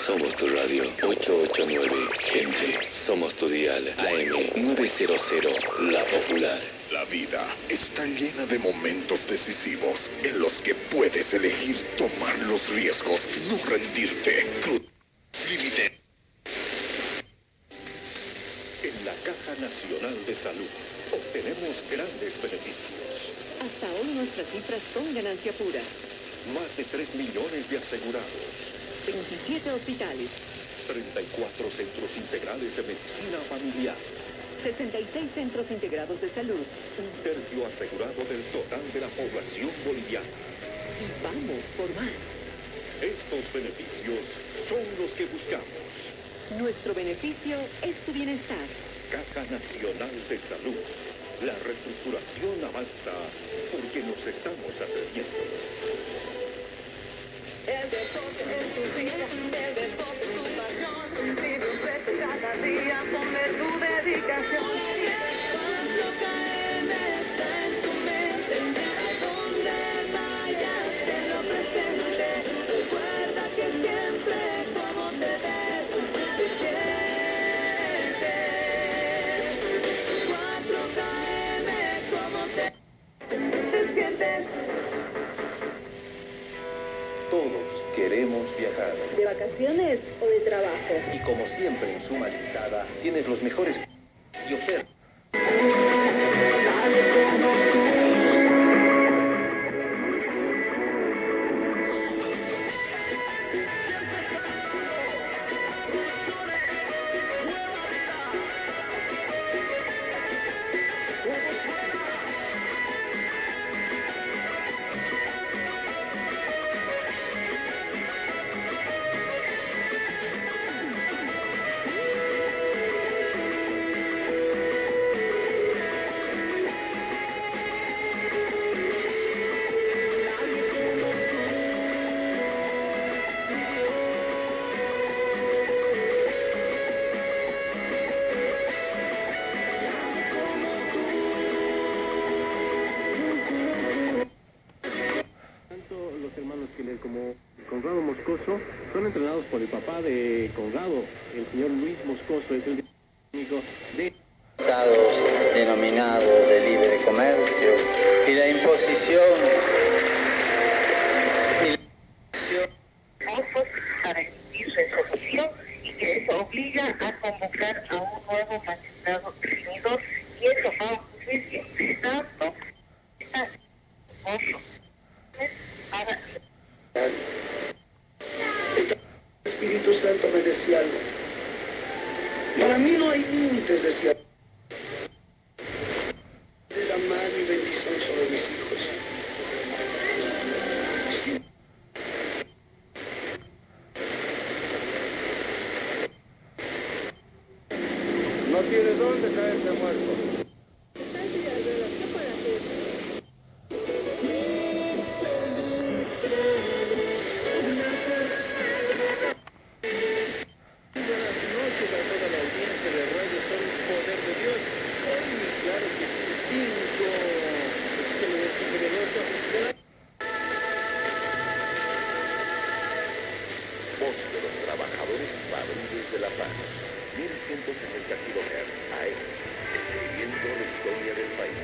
Somos tu radio 889, gente. Somos tu dial AM 900, La Popular. La vida está llena de momentos decisivos en los que puedes elegir tomar los riesgos, no rendirte. Límite. En la Caja Nacional de Salud obtenemos grandes beneficios. Hasta hoy nuestras cifras son ganancia pura. Más de 3 millones de asegurados. 27 hospitales. 34 centros integrales de medicina familiar. 66 centros integrados de salud. 1/3 asegurado del total de la población boliviana. Y vamos por más. Estos beneficios son los que buscamos. Nuestro beneficio es tu bienestar. Caja Nacional de Salud. La reestructuración avanza porque nos estamos atreviendo. El deporte es tu vida, el deporte es tu pasión. Vive un reto cada día, ponle tu dedicación. 4KM está en tu mente, a donde vayas te lo presente. Recuerda que siempre como te ves, te sientes. 4KM, como te sientes. Todos queremos viajar. ¿De vacaciones o de trabajo? Y como siempre en Suma Limitada tienes los mejores y ofertas. Como Conrado Moscoso son entrenados por el papá de Conrado, el señor Luis Moscoso, es el técnico de tratados denominados de libre comercio y la imposición para emitir resolución y que eso obliga a convocar a un nuevo magistrado regidor y eso va a un juicio tanto para el Espíritu Santo me decía algo. Para mí no hay límites, decía. Derramar mi bendición sobre mis hijos. Sí. no tiene dónde caerse muerto. Voz de los trabajadores fabriles de La Paz. 1160 kHz AM. Escribiendo la historia del país.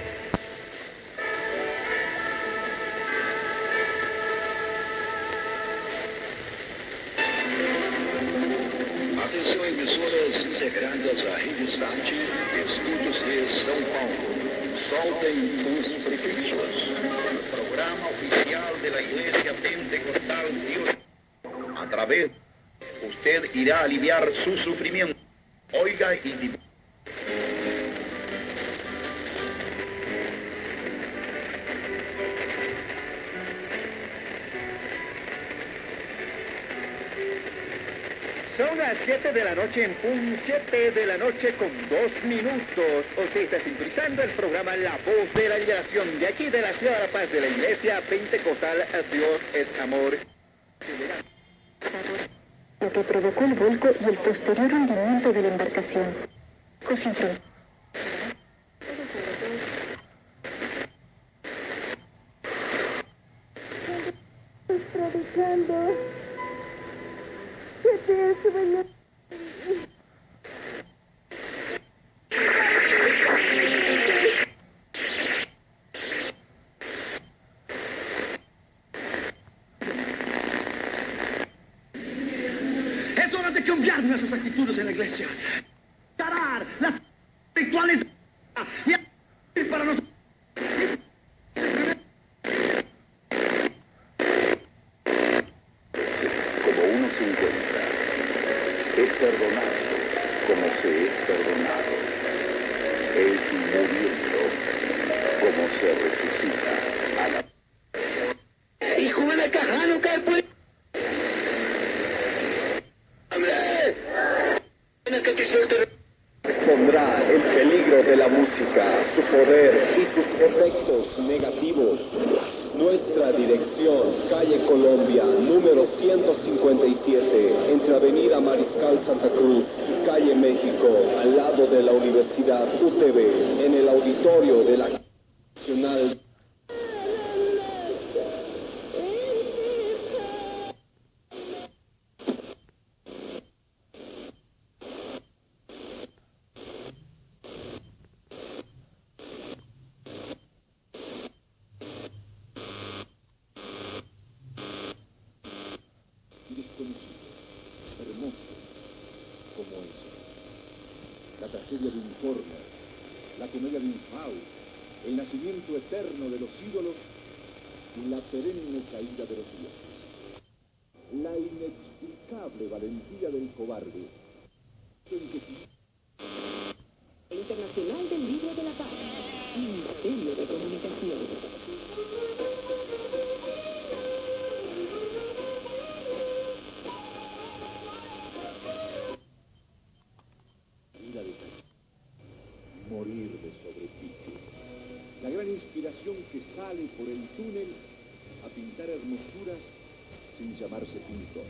Atenção, emissoras integradas à rede Start, estúdios de São Paulo. Soltem os prefixos. Programa oficial de la Iglesia Pentecostal Dios. A través, usted irá a aliviar su sufrimiento. Oiga y divulgue. Son las 7 de la noche en punto, 7 de la noche con 2 minutos. Usted está sintonizando el programa La Voz de la Liberación, de aquí de la ciudad de La Paz, de la Iglesia Pentecostal Dios es Amor. Lo que provocó el volco y el posterior hundimiento de la embarcación. predicando que te Es hora de cambiar nuestras actitudes en la iglesia. Parar las rituales y para nosotros. Como uno se encuentra, es perdonado como se es perdonado. Es muriendo como se resucita a la... ¡Hijo de la cajano que fue! Expondrá el peligro de la música, su poder y sus efectos negativos. Nuestra dirección, calle Colombia, número 157, entre Avenida Mariscal Santa Cruz y calle México, al lado de la Universidad UTV, en el auditorio de la Nacional. Hermoso como ella. La tragedia de un Turner, la comedia de un Faust, el nacimiento eterno de los ídolos y la perenne caída de los dioses. La inexplicable valentía del cobarde. Internacional del Libro de la Paz. Ministerio de Comunicación. Morir de sobrepique. La gran inspiración que sale por el túnel a pintar hermosuras sin llamarse pintor.